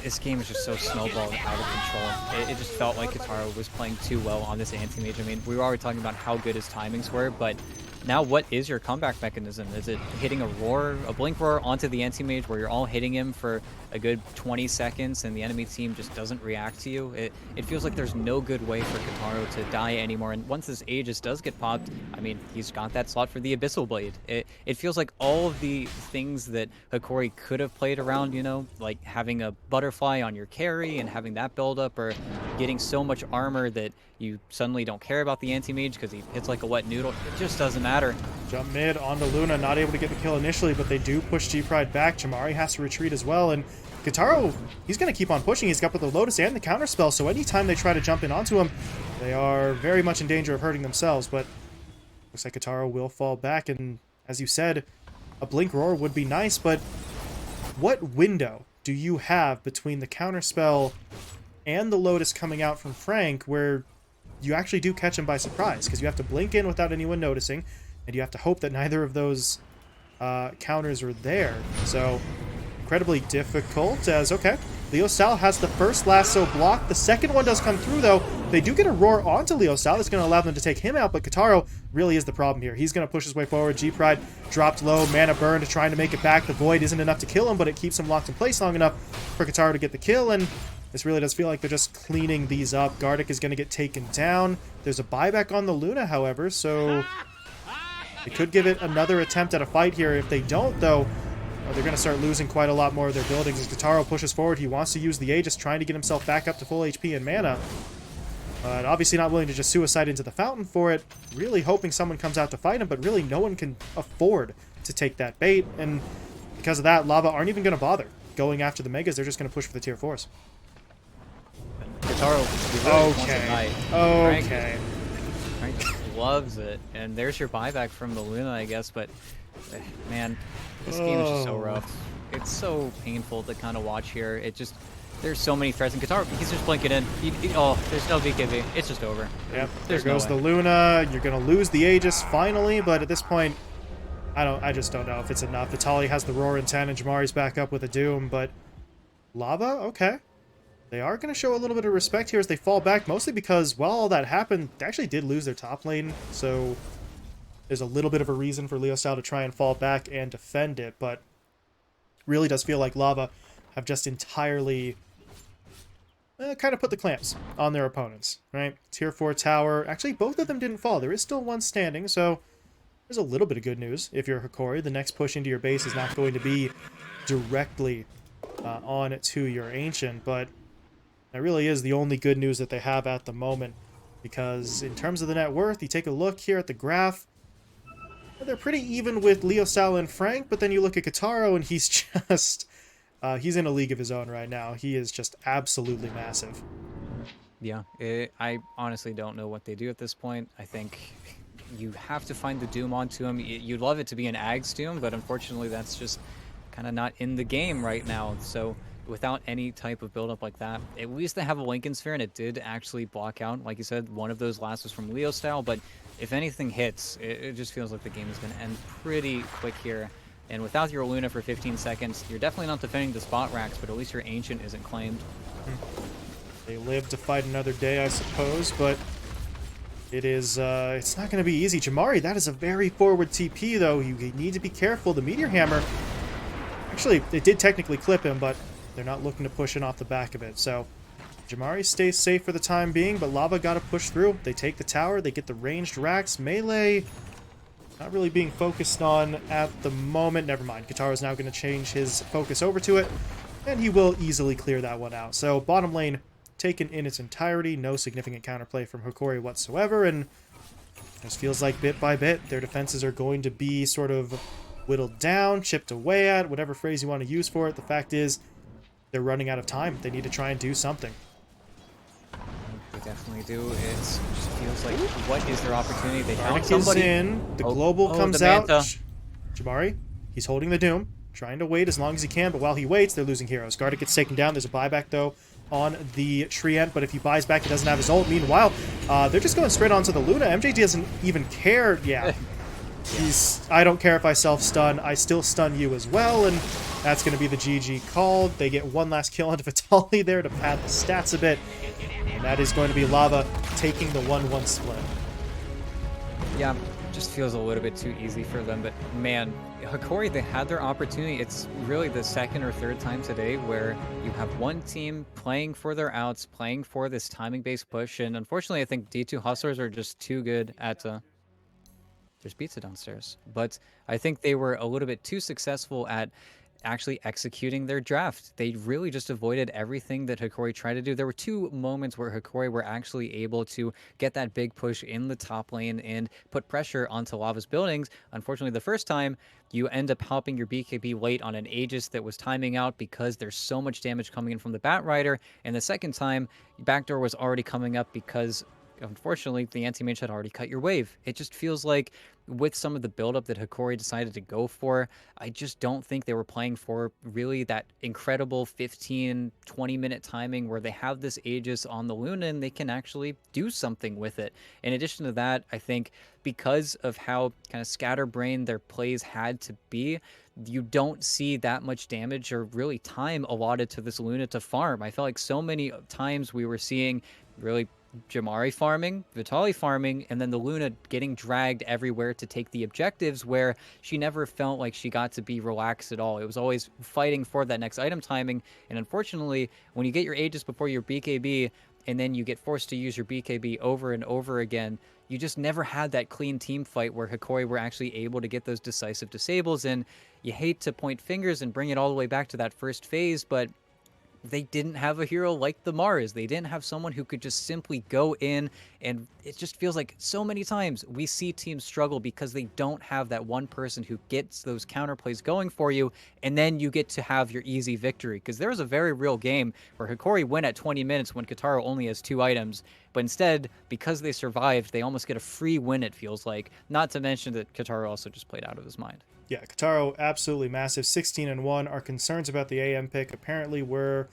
this game is just so snowballed out of control. It just felt like Kataro was playing too well on this anti-mage. I mean, we were already talking about how good his timings were, but now what is your comeback mechanism? Is it hitting a roar, a blink roar onto the anti-mage where you're all hitting him for a good 20 seconds and the enemy team just doesn't react to you? It feels like there's no good way for Kataro to die anymore, and once this Aegis does get popped, I mean, he's got that slot for the Abyssal Blade. It feels like all of the things that Hokori could have played around, you know, like having a butterfly on your carry and having that build up, or getting so much armor that you suddenly don't care about the anti-mage because he hits like a wet noodle. It just doesn't matter. Jump mid onto Luna, not able to get the kill initially, but they do push G-Pride back. Jamari has to retreat as well, and Kataro, he's going to keep on pushing. He's got both the Lotus and the counterspell, so anytime they try to jump in onto him, they are very much in danger of hurting themselves, but looks like Kataro will fall back, and as you said, a Blink Roar would be nice, but what window do you have between the counterspell and the Lotus coming out from Frank where you actually do catch him by surprise, because you have to blink in without anyone noticing, and you have to hope that neither of those counters are there. So, incredibly difficult as, okay, Leo Sal has the first lasso block. The second one does come through, though. They do get a roar onto Leo Sal. That's going to allow them to take him out, but Kataro really is the problem here. He's going to push his way forward. G-Pride dropped low, mana burned, trying to make it back. The Void isn't enough to kill him, but it keeps him locked in place long enough for Kataro to get the kill, and this really does feel like they're just cleaning these up. Gardic is going to get taken down. There's a buyback on the Luna, however, so they could give it another attempt at a fight here. If they don't, though, they're going to start losing quite a lot more of their buildings. As Kataro pushes forward, he wants to use the Aegis, trying to get himself back up to full HP and mana. But obviously not willing to just suicide into the fountain for it. Really hoping someone comes out to fight him, but really no one can afford to take that bait. And because of that, Lava aren't even going to bother going after the Megas. They're just going to push for the tier 4s. Kataro really wants a knight. Okay. Frank loves it. And there's your buyback from the Luna, I guess, but man, this game is just so rough. It's so painful to kind of watch here. It just, there's so many threats, and Kataro, he's just blinking in. Oh, there's no BKB. It's just over. Yep, there goes the Luna. You're going to lose the Aegis finally, but at this point, I just don't know if it's enough. Vitaly has the Roar in 10, and Jamari's back up with a Doom, but Lava? Okay. They are going to show a little bit of respect here as they fall back, mostly because while all that happened, they actually did lose their top lane, so there's a little bit of a reason for Leo Sal to try and fall back and defend it, but really does feel like Lava have just entirely kind of put the clamps on their opponents, right? Tier 4 tower. Actually, both of them didn't fall. There is still one standing, so there's a little bit of good news. If you're Hokori, the next push into your base is not going to be directly on to your Ancient, but that really is the only good news that they have at the moment, because in terms of the net worth, you take a look here at the graph, they're pretty even with Leo Sal and Frank, but then you look at Kataro and he's just, he's in a league of his own right now. He is just absolutely massive. Yeah, I honestly don't know what they do at this point. I think you have to find the Doom onto him. You'd love it to be an Ag's Doom, but unfortunately that's just kind of not in the game right now. So without any type of build-up like that, at least they have a Lincoln Sphere, and it did actually block out, like you said, one of those lassos from Leo style, but if anything hits, it just feels like the game is going to end pretty quick here. And without your Luna for 15 seconds, you're definitely not defending the spot racks, but at least your Ancient isn't claimed. They live to fight another day, I suppose, but it is, it's not going to be easy. Jamari, that is a very forward TP, though. You need to be careful. The Meteor Hammer, actually, it did technically clip him, but they're not looking to push in off the back of it. So Jamari stays safe for the time being, but Lava got to push through. They take the tower. They get the ranged racks. Melee, not really being focused on at the moment. Never mind. Kataro's now going to change his focus over to it, and he will easily clear that one out. So bottom lane taken in its entirety. No significant counterplay from Hokori whatsoever, and it just feels like bit by bit their defenses are going to be sort of whittled down, chipped away at, whatever phrase you want to use for it. The fact is, they're running out of time. They need to try and do something. They definitely do. It just feels like, what is their opportunity? They found Gardic somebody. is in. The global comes the out. Manta. Jamari, he's holding the Doom, trying to wait as long as he can, but while he waits, they're losing heroes. Gardic gets taken down. There's a buyback, though, on the Treant, but if he buys back, he doesn't have his ult. Meanwhile, they're just going straight onto the Luna. MJ doesn't even care. Yeah. I don't care if I self-stun. I still stun you as well, and that's going to be the GG call. They get one last kill onto Vitaly there to pad the stats a bit, and that is going to be Lava taking the 1-1 split. Yeah, just feels a little bit too easy for them, but man, Hokori, they had their opportunity. It's really the second or third time today where you have one team playing for their outs, playing for this timing-based push, and unfortunately I think D2 Hustlers are just too good at there's pizza downstairs. But I think they were a little bit too successful at actually executing their draft. They really just avoided everything that Hokori tried to do. There were two moments where Hokori were actually able to get that big push in the top lane and put pressure onto Lava's buildings. Unfortunately, the first time, you end up helping your BKB late on an Aegis that was timing out because there's so much damage coming in from the Bat Rider. And the second time, backdoor was already coming up because unfortunately, the anti-mage had already cut your wave. It just feels like with some of the buildup that Hokori decided to go for, I just don't think they were playing for really that incredible 15, 20-minute timing where they have this Aegis on the Luna and they can actually do something with it. In addition to that, I think because of how kind of scatterbrained their plays had to be, you don't see that much damage or really time allotted to this Luna to farm. I felt like so many times we were seeing really Jamari farming, Vitaly farming, and then the Luna getting dragged everywhere to take the objectives where she never felt like she got to be relaxed at all. It was always fighting for that next item timing, and unfortunately, when you get your Aegis before your BKB, and then you get forced to use your BKB over and over again, you just never had that clean team fight where Hokori were actually able to get those decisive disables, and you hate to point fingers and bring it all the way back to that first phase, but they didn't have a hero like the Mars. They didn't have someone who could just simply go in, and it just feels like so many times we see teams struggle because they don't have that one person who gets those counterplays going for you, and then you get to have your easy victory. Because there was a very real game where Hokori went at 20 minutes when Kataro only has 2 items, but instead, because they survived, they almost get a free win, it feels like. Not to mention that Kataro also just played out of his mind. Yeah, Kataro, absolutely massive, 16-1. Our concerns about the AM pick apparently were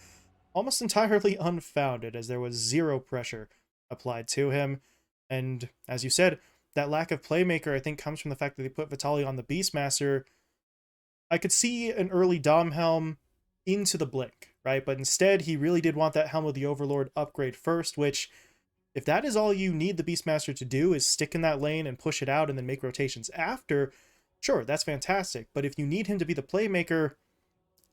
almost entirely unfounded, as there was zero pressure applied to him. And as you said, that lack of playmaker, I think, comes from the fact that they put Vitaly on the Beastmaster. I could see an early Dom Helm into the Blink, right? But instead, he really did want that Helm of the Overlord upgrade first, which, if that is all you need the Beastmaster to do, is stick in that lane and push it out and then make rotations after, sure, that's fantastic. But if you need him to be the playmaker,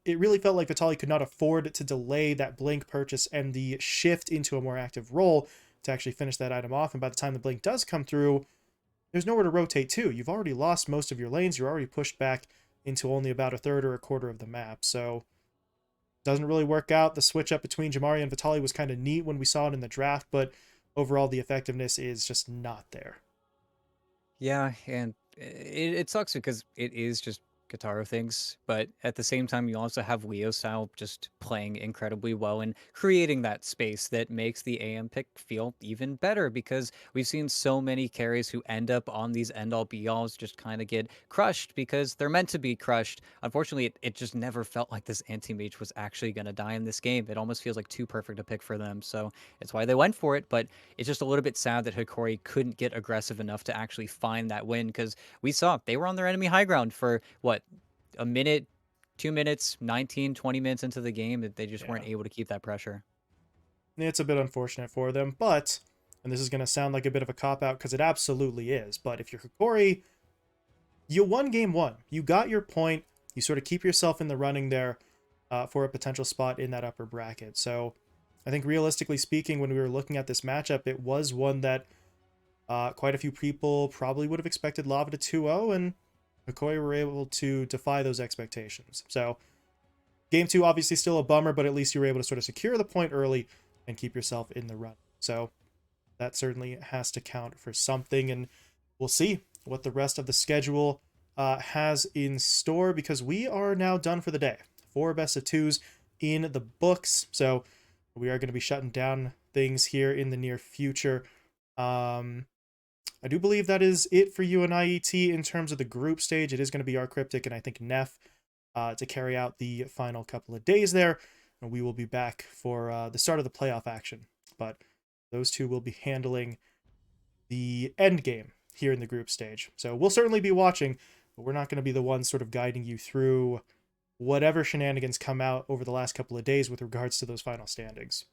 it really felt like Vitaly could not afford to delay that Blink purchase and the shift into a more active role to actually finish that item off. And by the time the Blink does come through, there's nowhere to rotate to. You've already lost most of your lanes. You're already pushed back into only about a third or a quarter of the map. So doesn't really work out. The switch up between Jamari and Vitaly was kind of neat when we saw it in the draft, but overall the effectiveness is just not there. Yeah, and it sucks because it is just Kataro things, but at the same time, you also have Leo style just playing incredibly well and creating that space that makes the AM pick feel even better because we've seen so many carries who end up on these end all be alls just kind of get crushed because they're meant to be crushed. Unfortunately, it just never felt like this anti mage was actually going to die in this game. It almost feels like too perfect a pick for them, so it's why they went for it, but it's just a little bit sad that Hokori couldn't get aggressive enough to actually find that win because we saw they were on their enemy high ground for what, a minute, 2 minutes, 19, 20 minutes into the game that they just weren't able to keep that pressure. It's a bit unfortunate for them, but, and this is going to sound like a bit of a cop-out because it absolutely is, but if you're Hokori, you won game one. You got your point. You sort of keep yourself in the running there for a potential spot in that upper bracket. So I think realistically speaking, when we were looking at this matchup, it was one that quite a few people probably would have expected Lava to 2-0, and Hokori were able to defy those expectations. So game two, obviously still a bummer, but at least you were able to sort of secure the point early and keep yourself in the run. So that certainly has to count for something, and we'll see what the rest of the schedule has in store, because we are now done for the day. 4 best of 2s in the books, so we are going to be shutting down things here in the near future. I do believe that is it for you and IET in terms of the group stage. It is going to be our Cryptic and I think Neff to carry out the final couple of days there, and we will be back for the start of the playoff action. But those two will be handling the end game here in the group stage. So we'll certainly be watching, but we're not going to be the ones sort of guiding you through whatever shenanigans come out over the last couple of days with regards to those final standings.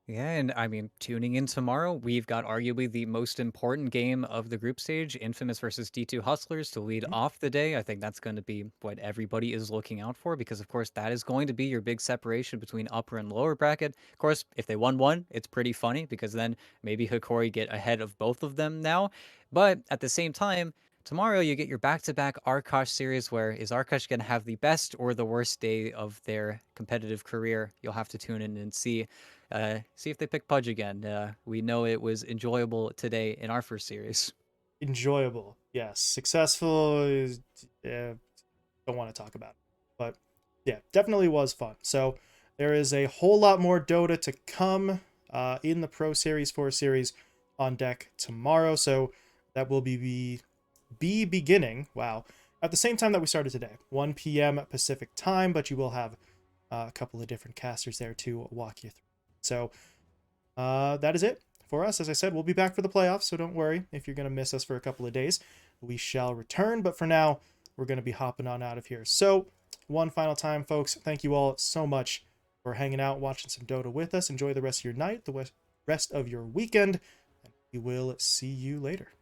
Yeah, and I mean, tuning in tomorrow, we've got arguably the most important game of the group stage, Infamous versus D2 Hustlers, to lead off the day. I think that's going to be what everybody is looking out for because, of course, that is going to be your big separation between upper and lower bracket. Of course, if they won one, it's pretty funny because then maybe Hokori get ahead of both of them now. But at the same time, tomorrow you get your back-to-back Arkosh series where is Arkosh going to have the best or the worst day of their competitive career? You'll have to tune in and see. See if they pick Pudge again. We know it was enjoyable today in our first series. Enjoyable, yes. Successful is don't want to talk about it, but yeah, definitely was fun. So there is a whole lot more Dota to come in the Pro Series 4 series. on deck tomorrow. So that will be beginning, wow, at the same time that we started today, 1 p.m. Pacific time, but you will have a couple of different casters there to walk you through. So that is it for us. As I said, we'll be back for the playoffs, so don't worry if you're going to miss us for a couple of days. We shall return, but for now, we're going to be hopping on out of here. So one final time, folks, thank you all so much for hanging out, watching some Dota with us. Enjoy the rest of your night, the rest of your weekend, and we will see you later.